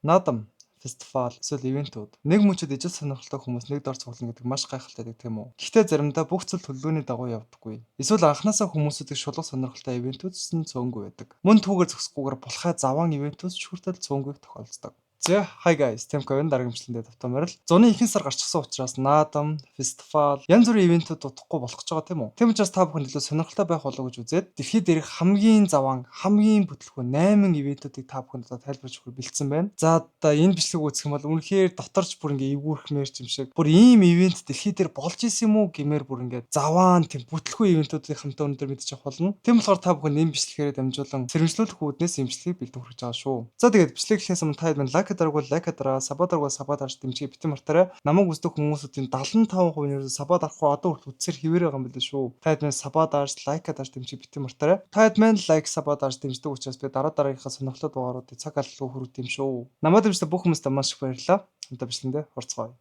Наадам, фестивал, эсвэл ивентүүд нэг мөчөд ижил сонирхолтой хүмүүс нэг дор цуглана гэдэг маш гайхалтай байдаг тийм үү? Гэхдээ заримдаа бүх зүйл төлөвлөгөөний дагуу явдаггүй. Эсвэл анханасаа хүмүүсүүдийг шулгах сонирхолтой ивентүүдсэн цөөнгүй байдаг. Мөн түүгээр зөксгүйгээр булхай заваан ивентүүд ч хүртэл цөөнгүй тохиолддог. За, hi guys, Тэмковын даргамжлалтай тавтамарл. Зуны ихэнх сар гарчихсан учраас наадам, фестивал, янз бүрийн ивентүүд дутахгүй болох гэж байгаа тийм үү? Тийм учраас та бүхэн илүү сонирхолтой байх болов гэж үзээд дэлхийд дээрх хамгийн заваан, хамгийн бүтлгүй 8 ивентүүдийг та бүхэнд одоо тайлбарж өгөх бэлдсэн байна. За одоо энэ бичлэг үзэх юм бол үнэхээр доторч бүр ингээ эвгүүрхмээр юм шиг. Бүр ийм ивент дэлхийд дээр болж исэн юм уу гэмээр бүр ингээ заваан тийм бүтлгүй ивентүүдийг хамтаа өнөөдөр мэдчих болно. Тийм болохоор та бүхэн энэ бичлэгээр дамжуулан сэрэмжлүүлэх үүднээс энэ бичлэгийг бэлдэн хүргэж байгаа шүү. За тэгээд бичлэг эхлэхээс өмнө та хэд мэн лайк дараагүй лайк дараа, сабаа дараагүй сабаа дарж дэмжиж битэн мартаарай. Намайг үздэг хүмүүсийн 75% нь сабаа дарахгүй одоо хүртэл үтсээр хിവэр байгаа юм билээ шүү. Та хэд мэн сабаа дарж лайк дарж дэмжиж битэн мартаарай. Та хэд мэн лайк сабаа дарж дэмждэг учраас би дараагийнхаа сонирхолтой дугааруудыг цаг алдлгүй хүргэх юм шүү. Намайг дэмждэг бүх хүмүүстээ маш их баярлалаа. Хамтаа бичлэгэндээ орцгоё.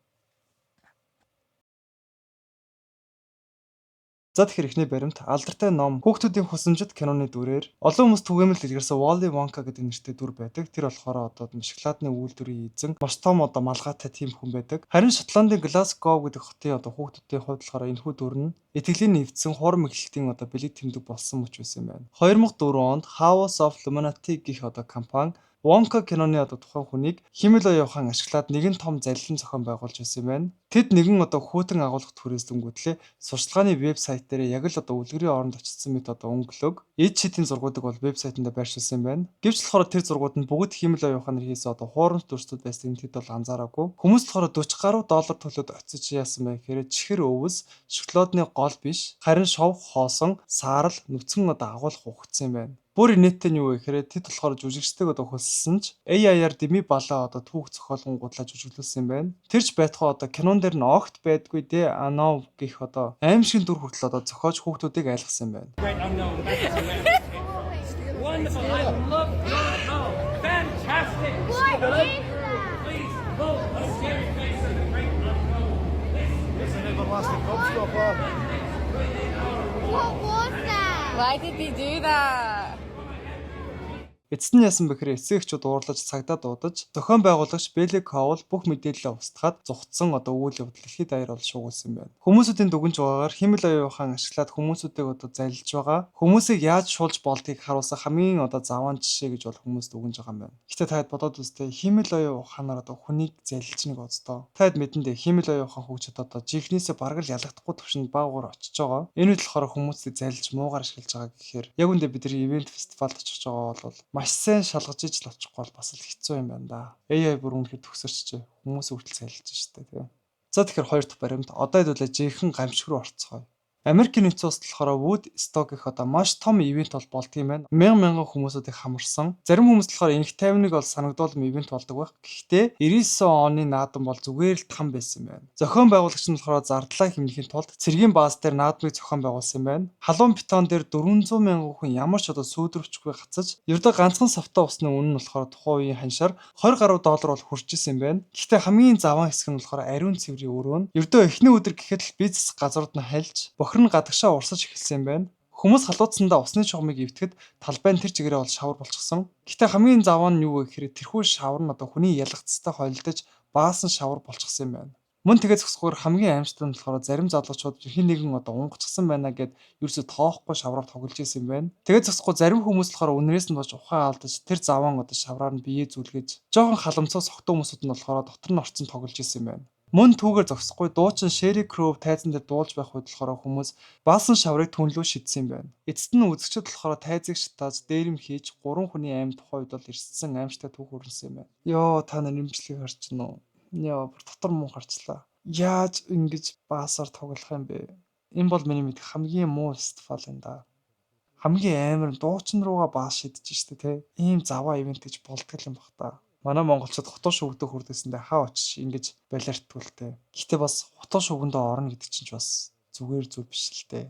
За тэгэхээр эхний баримт алдартай ном Хүүхдүүдийн хусамжит киноны дүрээр олон хүмүүс түгээмэл дэлгэрсэн Wally Wonka гэдэг нэртэй дүр байдаг. Тэр болохоор одоо шоколадны үйлдвэрийн эзэн маш том одоо малгайтай тийм хүн байдаг. Харин Шотландын Glasgow гэдэг хотын одоо хүүхдүүдийн хувьд болохоор энэхүү дүр нь итгэлийн нэвтсэн хурам эхлэлтийн одоо бэлэг тэмдэг болсон мөч байсан байна. 2004 онд House of Illuminati гэх одоо компани Wonka киноны одоо тухайн хүнийг химэл оюухан ашиглаад нэгэн том залилан зохион байгуулж байсан юм байна. Тэд нэгэн одоо хүүтэн агуулгад хүрээсдэнгүүтлээ сурчлагын вебсайт дээр яг л одоо үлгэрийн оронд очсон мэт одоо өнгөлөг эд шидийн зургуудыг бол вебсайтанда байршуулсан юм байна. Гэвч болохоор тэр зургууд нь бүгд химэл оюуханаар хийсэн одоо хуурамч дүрсүүд байсан тэд бол анзаараагүй. Хүмүүс болохоор 40 гаруй доллар төлөөд очиж яасан бэ гэхээр чихэр өвс, шоколадны гол биш харин шов хоосон, саарал, нүцгэн одоо агуулга ухагдсан юм байна. Бүр инээдтэй нь юу вэ гэхээр тэд болохоор жүжигчдэг одоо хөлссөн ч AI-аар Дими Балаа одоо түүх зохиолгон гудлаа жүжиглүүлсэн юм байна. Тэрч байтугай одоо кинон дээр нь огт байдгүй Дэ Анов гэх одоо аимшиг дүр хүртэл одоо зохиож хүүхдүүдийг айлгсан юм байна. Wonderful. I love it. Fantastic. Please vote a scary face of the great unknown. It's an everlasting gobstopper. What was that? Why did he do that? Эцэст нь яасан бэхээр эцэгчүүд уурлаж цагдаа дуудаж зохион байгуулагч Белли Коул бүх мэдээлэлээ устгаад зугтсан одоо үйл явдал дэлхийд даяар бол шуугуулсан байна. Хүмүүсүүдийн дүгнж байгаагаар химэл оюухан ашиглаад хүмүүсүүдийг одоо залилж байгаа. Хүмүүсийг яаж шуулж болдгийг харуулсан хамгийн одоо заваан жишээ гэж бол хүмүүс дүгнж байгаа юм байна. Гэтэ таад бодоод үзтээ химэл оюуханаар одоо хүнийг залилж нэг оцдоо. Таад мэдэндээ химэл оюухан хөгжөд одоо жихнээсээ бараг л ялагдахгүй төвшөнд баагуур очиж байгаа. Энэ үед болохоор хүмүүсийг залилж муугаар ашиглаж байгаа гэхээр яг үндэ бид нар ивент фестивалд очиж байгаа бол маш сайн шалгаж иж л очихгүй бол бас л хэцүү юм байна да. AI бүр үнэхээр төгсөрч хүмүүс хүртэл сайлж штэ тийм. За тэгэхээр хоёр дахь баримт одоо хэдүүлээ жинхэнэ гамшиг руу орцгоё. Америкийн нэгдсэн улсад болохоор Woodstock гэх одоо маш том ивент бол болдгийм байна. Мянган хүмүүсүүдийг хамарсан. Зарим хүмүүс болохоор энх тайвныг бол санагдуулм ивент болдог байх. Гэхдээ 99 оны наадам бол зүгээр л там байсан байна. Зохион байгуулагч нь болохоор зардлаа хэмнэхийн тулд цэргийн бааз дээр наадмыг зохион байгуулсан байна. Халуун бетон дээр 400 мянган хүн ямар ч одоо сүйдрөвчгүй гацаж, ердөө ганцхан софтоо усны үнэ нь болохоор тухайн үеийн ханшаар 20 гаруй доллар бол хүрч исэн юм байна. Гэхдээ хамгийн заваан хэсэг нь болохоор ариун цэврийн өрөө нь ердөө эхний өдөр гэхэд л бизнес газрууд нь хальж бохир нь гадагшаа урсаж эхэлсэн юм байна. Хүмүүс халууцсандаа усны чухмыг эвтгэхэд талбай нь тэр чигээрээ бол шавар болчихсон. Гэхдээ хамгийн заваан нь юу вэ гэхээр тэрхүү шавар нь одоо хүний ялгцтай хойлдож баасан шавар болчихсон юм байна. Мөн тэгээд зөксгөр хамгийн аимшигт нь болохоор зарим залуучууд хин нэгэн одоо унгачсан байна гэд ерөөсө тоохгүй шавраар тоглож исэн юм байна. Тэгээд зөксгөө зарим хүмүүс болохоор үнрээс нь болж ухаан алдаж тэр заваан одоо шавраар нь биеэ зүлгэж жоохон халамцаа согтуу хүмүүсүүд нь болохоор дотор нь орцсон тоглож исэн юм байна. Мөн түүгээр зогсохгүй дуучин Sherry Crow тайзан дээр дуулж байх үед болохоор хүмүүс баасан шаврыг түнлүү шидсэн юм байна. Эцэст нь үзэгчид болохоор тайзыг шатааж дээрэм хийж 3 хүний аим тухай үед бол ирсэн аимштай түүх өрнсөн юм байна. Йоо та нар нэмжлэгийг харж гинөө. Яа бүр дотор муу гарчлаа. Яаж ингэж баасаар тоглох юм бэ? Энэ бол миний мэдэх хамгийн муу фестивал юм да. Хамгийн амар дуучин руугаа баас шидэж штэ тий. Ийм заваа ивент гэж болдог юм бах та. Манай монголчууд хотоо шүгдэх хүрдэсэндээ хаа очиж ингэж балиартгүүлтэй. Гэхдээ бас хотоо шүгэндээ орно гэдэг чинь ч бас зүгээр зүг биш л дээ.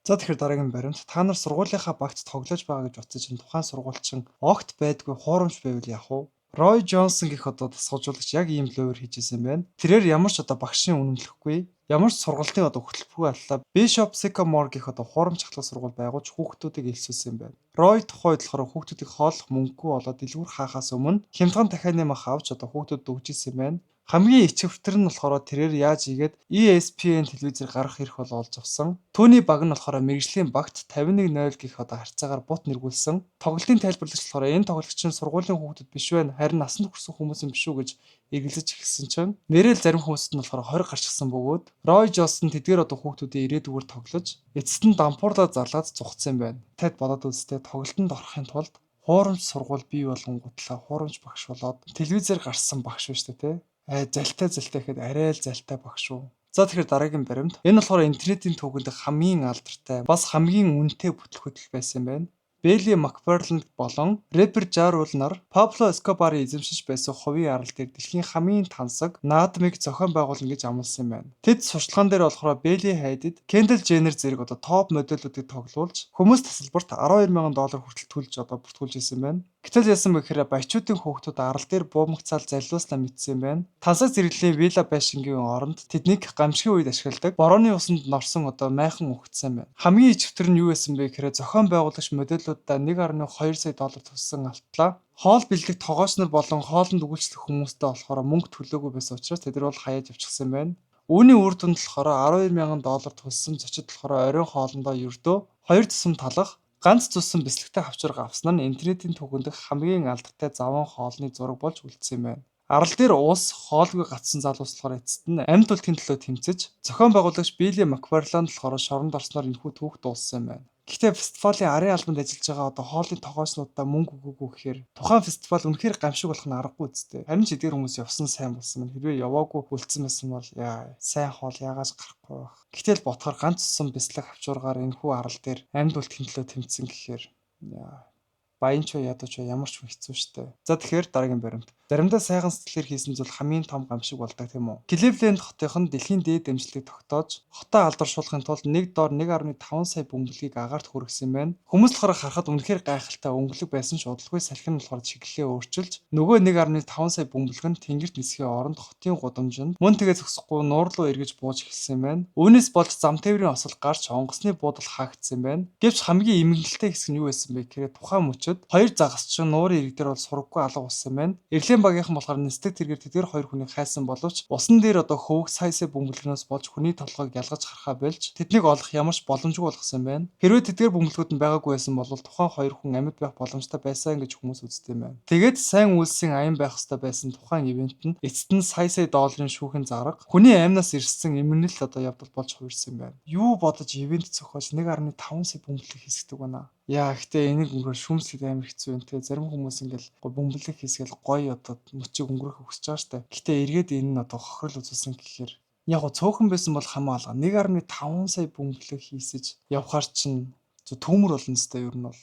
За тэгэхээр дараагийн баримт та нар сургуулийнхаа багт тоглож байгаа гэж утсаж энэ тухайн сургуульчин огт байдгүй хуурамч байвал яах вэ? Roy Johnson гэх одоо тасгалжуулагч яг ийм луур хийж исэн байна. Тэрээр ямар ч одоо багшийн үнэмлэхгүй, ямар ч сургалтын одоо хөтөлбөргүй аллаа Bishop Sycamore гэх одоо хуурамч ахлах сургууль байгуулж хүүхдүүдийг элсүүлсэн байна. Roy тухайд болохоор хүүхдүүдийг хооллох мөнгөгүй болоод дэлгүүр хаахаас өмнө хямдхан дахианы мах авч одоо хүүхдүүдэд өгч исэн байна. Хамгийн ичвэртэр нь болохоор тэрээр яаж игээд ESPN телевизээр гарах эрх бол олж авсан. Түүний баг нь болохоор мэргэжлийн багт 51-0 гэх одоо харьцаагаар бут нэргүүлсэн. Тоглолтын тайлбарлагч болохоор энэ тоглогч нь сургуулийн хүүхдүүд биш байна, харин насанд хүрсэн хүмүүс юм биш үү гэж эргэлзэж эхэлсэн чинь нэрэл зарим хүмүүсд нь болохоор 20 гарчихсан бөгөөд Roy Johnson тэдгээр одоо хүүхдүүдийн ирээдүгээр тоглож эцэст нь дампуурлаа зарлаад зугцсан байна. Тэд бодоод үзтээ тоглолтод орохын тулд хуурамч сургууль бий болгонгуудлаа хуурамч багш болоод телевизээр гарсан багш биш үү те? Залтай гэхэд арай л залтай багш шүү. За тэгэхээр дараагийн баримт. Энэ болохоор интернетийн түүхэнд хамгийн алдартай, бас хамгийн үнэтэй бүтлгүүтэл байсан юм байна. Белли Макфарланд болон рэпер Ja Rule нар Pablo Escobar-ыг эзэмшиж байсан хувийн арал дээр дэлхийн хамгийн тансаг наадмыг зохион байгуулна гэж амласан юм байна. Тэд сурталчилгаан дээр болохоор Белли Hadid, Kendall Jenner зэрэг одоо топ модельүүдийг тоглуулж хүмүүс тасалбарт $12,000 хүртэл төлж одоо бүртгүүлж ирсэн байна. Гэтэл яасан бэ гэхээр баячуудын хүүхдүүд арал дээр буумгцаал залиулснаа мэдсэн юм байна. Тансаг зэрэглэлийн вилла байшингийн оронд тэднийг гамшигын үед ашигладаг борооны усанд норсон одоо майхан өгцсөн байна. Хамгийн ичвтер нь юу байсан бэ гэхээр зохион байгуулагч модельудаа $1.2 сая төлсөн алтлаа. Хоол бэлдэх тогооч нар болон хоолнд өгүүлчлэх хүмүүстээ болохоор мөнгө төлөөгүй байсан учраас тэд нар бол хаяаж авчихсан байна. Үүний үр дүнд болохоор $12,000 төлсөн зочид болохоор оройн хоолндоо ердөө 2 тусам талах ганц цусан бэлтгэгтэй хавчурга авсан нь интернетийн түүхэнд хамгийн алдартай заван хоолны зураг болж үлдсэн юм байна. Арал дээр уус хоолгүй гацсан залуус болохоор эцэст нь амьд үлдэхин төлөө тэмцэж зохион байгуулагч Белли Макфарланд болохоор шоронд орсноор энэхүү түүх дууссан юм байна. Гэхдээ фестивалийн арын албанд ажиллаж байгаа одоо хоолны тогоочнуудаа мөнгө өгөөгүй гэхээр тухайн фестивал үнэхээр гамшиг болох нь аргагүй үстэй. Харин ч эдгээр хүмүүс явсан сайн болсон мэн. Хэрвээ яваагүй үлдсэн байсан бол сайн хоол яагаад гарахгүй байх. Гэтэл ботхоор ганц цусан бяцлах хавчургаар энэхүү арал дээр амьд үлдэхин төлөө тэмцсэн гэхээр баян ч ядууч ямар ч хэцүү шттэ. За тэгэхээр дараагийн баримт. Заримдаа сайхан сэтгэлээр хийсэн зүйл хамгийн том гамшиг болдог тийм үү? Кливленд хотынх нь дэлхийн дээд дэмжлэгийг тогтоож хотоо алдаршуулахын тулд 1 доор 1.5 сая бөмбөлгийг агаарт хүргэсэн байна. Хүмүүс болохоор харахад үнэхээр гайхалтай өнгөлөг байсан ч удалгүй салхин нь болохоор чиглэлээ өөрчилж нөгөө 1.5 сая бөмбөлг нь тэнгэрт нисхийн оронд хотын гудамжинд мөн тэгээ зөксөхгүй нуурлуу эргэж бууж эхэлсэн байна. Үүнээс болж зам тээврийн осол гарч онгоцны буудал хаагдсан байна. Гэвч хамгийн эмгэнэлтэй хэсэг нь юу байсан бэ гэхээр тухайн мөчөд хоёр загасчин нуурын ирэг дээр бол сураггүй алга болсон байна. Багийнхан болохоор нисдэг тэргээр тэдгээр хоёр хүнийг хайсан боловч усан дээр одоо хөвөг сая бөмбөлгнөөс болж хүний толгойг ялгаж харахаа болж тэднийг олох ямар ч боломжгүй болгосон байна. Хэрвээ тэдгээр бөмбөлгүүд нь байгаагүй байсан бол тухайн хоёр хүн амьд байх боломжтой байсан гэж хүмүүс үздэг юм байна. Тэгээд сайн үйлсийн аян байх ёстой байсан тухайн ивент нь эцэст нь сая долларын шүүхийн зарга хүний амнаас ирсэн эмгэнэл одоо явдал болж хувирсан юм байна. Юу бодож ивент зохиож 1.5 сая бөмбөлөг хийсгдэг байна. Гэхдээ энийг өнгөрөө шүүмслэх амар хэцүү юм те. Зарим хүмүүс ингээл бөмбөлөг хийсгээл гоё одоо мөчийг өнгөрөх хүсэж байгаа штэ. Гэхдээ эргээд энэ нь одоо хохирол үзүүлсэн гэхээр яг го цөөхөн байсан бол хамаа алга 1.5 сая бөмбөлөг хийсэж явхаар чинь төмөр болно сте ер нь бол.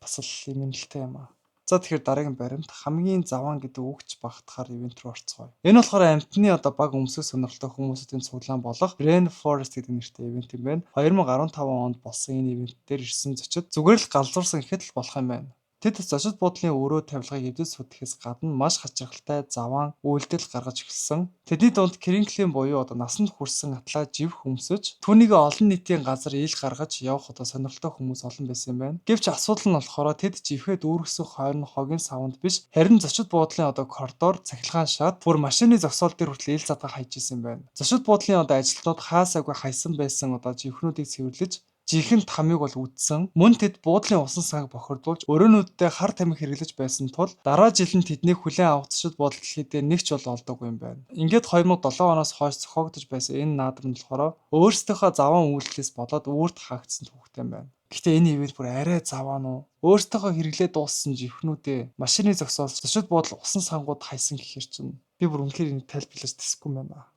Бас л эмэнэлтэй юм аа. За тэгэхээр дараагийн баримт хамгийн заван гэдэг үгч багтахаар ивент рүү орцгоё. Энэ болохоор амтны одоо баг өмсөх сонирхолтой хүмүүсийн цуглаан болох Rainforest гэдэг нэртэй ивент юм байна. 2015 онд болсон энэ ивент дээр ирсэн зочид зүгээр л галзуурсан гэхэд л болох юм байна. Тэд зочид буудлын өрөө тавилгыг эвдэж сүтгэхээс гадна маш хачирхалтай заван үйлдэл гаргаж эхэлсэн. Тэдний дунд Кринглийн буюу одоо насанд хүрсэн атлаа жив хөмсөж түүнийг олон нийтийн газар ил гаргаж явах одоо сонирхолтой хүмүүс олон байсан юм байна. Гэвч асуудал нь болохоор тэд живхэд үүргэсэн хойно хогийн савнд биш харин зочид буудлын одоо коридор цахилгаан шат бүр машины зогсоол дээр хүртэл ил задгаа хайж исэн байна. Зочид буудлын одоо ажилтнууд хаасаагүй хайсан байсан одоо живхнүүдийг цэвэрлэж жинхэнэ тамиг бол үдсэн. Мөн тэд буудлын усан санг бохирдуулж өрөөнүүддээ хар тамхи хэрэглэж байсан тул дараа жил нь тэднийг хүлээн авах зочид буудлын дэлхийдээ нэг ч бол олдоогүй юм байна. Ингээд 2007 оноос хойш зохиогдож байсан энэ наадам нь болохоор өөрсдийнхөө заван үйлдэлээс болоод үүрт хаагдсан түүхтэй юм байна. Гэхдээ энэ ивент бүр арай заваа нуу. Өөрсдийнхөө хэрэглээ дууссан живхнүүдээ машины зогсоолж зочид буудлын усан сангууд хайсан гэхэр чинь би бүр үнэхээр энэ тайлбарлаж тэсэхгүй юм байна.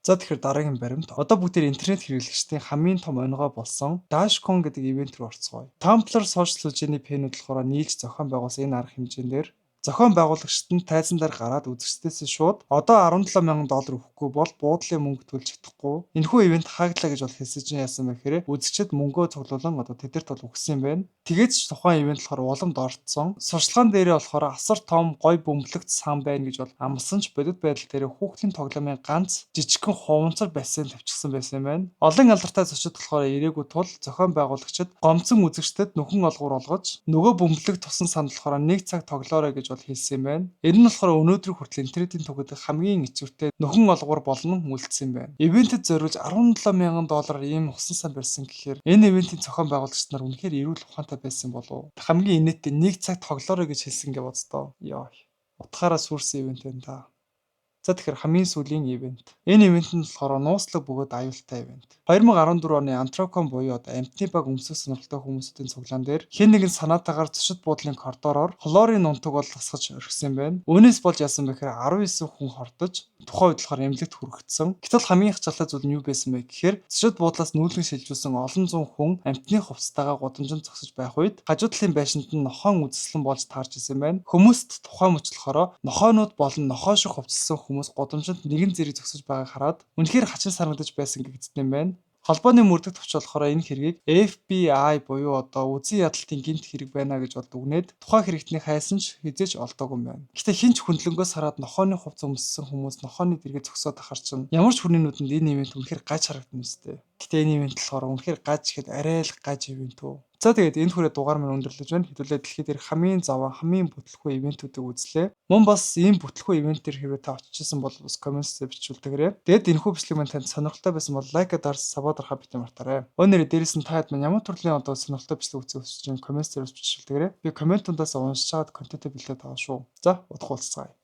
За тэгэхээр дараагийн баримт. Одоо бүгдээр интернет хэрэглэгчдийн хамгийн том онгой болсон Dashcon гэдэг ивент рүү орцгоё. Tumblr сошиал сүлжээний пэйнүүд болохоор нийлж зохион байгуулсан энэ арга хэмжээндээр Зохион байгуулагчид нь тайзан дээр гараад үзэгчдээс шууд одоо $17,000 өгөхгүй бол буудлын мөнгө төлж чадахгүй. Энэхүү ивент хааглаа гэж бол хэлсэж яасан бэхээр үзэгчид мөнгөө цуглуулан одоо тэдэрт бол өгсөн юм байна. Тэгээд ч тухайн ивент болохоор уламд орцсон. Сурчлагын дээрээ болохоор асар том гой бөмбөлөгт сан байна гэж бол амласан ч бодит байдал дээр хүүхдийн тоглоомын ганц жижигхэн хуванцар бассейн тавьчихсан байсан юм байна. Олон алдартай зочид болохоор ирээгүй тул зохион байгуулагчид гомцон үзэгчдэд нүхэн олгуур олгож нөгөө бөмбөлөг тусан санд болохоор 1 цаг тоглоорой гэж бол хэлсэн юм байна. Энэ нь болохоор өнөөдрийг хүртэл интернетийн түгэдэг хамгийн ичвэртэй нүхэн олгуур болно үлдсэн юм байна. Ивентэд зориулж $17,000 ийм усан сан барьсан гэхээр энэ ивентийн зохион байгуулагчид нар үнэхээр эрүүл ухаантай байсан болов. Хамгийн инээдтэй 1 цаг тоглоорой гэж хэлсэн гэ боддоо. Яа. Утгаараа сүрсэн ивент байна та. За тэгэхээр хамгийн сүүлийн ивент. Энэ ивент нь болохоор нууцлаг бөгөөд аюултай ивент. 2014 оны Антрокон буюу одоо амтны баг өмсөх сонирхолтой хүмүүсийн цуглаан дээр хэн нэгэн санаатаагаар зочид буудлын коридороор хлорын унтаг бол тасгаж орхисон байна. Үүнээс болж яасан бэхээр 19 хүн хортож тухайн үед болохоор эмнэлэгт хүрэгдсэн. Гэтэл хамгийн их жалтай зүйл нь юу байсан бэ гэхээр зочид буудлаас нүүлгэн шилжүүлсэн олон зуун хүн амтны хувцастайгаа гудамжинд зогсож байх үед хажуу талын байшинд нь нохоон үзэсгэлэн болж таарч исэн байна. Хүмүүст тухайн мөчлөхөөрөө нохоонууд болон нохоо шиг хувцалсан хүмүүс гудамжинд нэгэн зэрэг зогсож байгааг хараад үнэхээр хачин санагдаж байсан гэгдсэн юм байна. Холбооны мөрдөх төвч болохоор энэ хэргийг FBI буюу одоо үзэн ядалтын гинт хэрэг байна гэж бол дүгнээд тухайн хэрэгтний хайсан ч хизээж олдоогүй юм байна. Гэхдээ хинч хөндлөнгөөс хараад нохооны хувцас өмссөн хүмүүс нохооны дэргээ зогсоод ахаар чинь ямар ч хүний нүдэнд энэ ивент үнэхээр гаж харагдана үстэй. Гэхдээ энэ ивент болохоор үнэхээр гаж ихэд арай л гаж ивент үү. За тэгээд энэ хүрээ дугаар минь өндөрлөж байна. Хэдүүлээ дэлхийд дээрх хамгийн заваа, хамгийн бүтлэхүй ивентүүдийг үзлээ. Мөн бас ийм бүтлэхүй ивентээр хэрвээ та очижсэн бол бас комментсээр бичүүлдэгээрэй. Тэгээд энэхүү бичлэг маань танд сонирхолтой байсан бол лайк дарс сабод орохоо бити мартаарай. Өнөөдөр дээрээс нь таад маань ямар төрлийн одоо сонирхолтой бичлэг үзэх хүсэж байна комментсээр бичүүлдэгээрэй. Би комментуудаас уншиж чад контент бэлдээд байгаа шүү. За удах уулзцаая.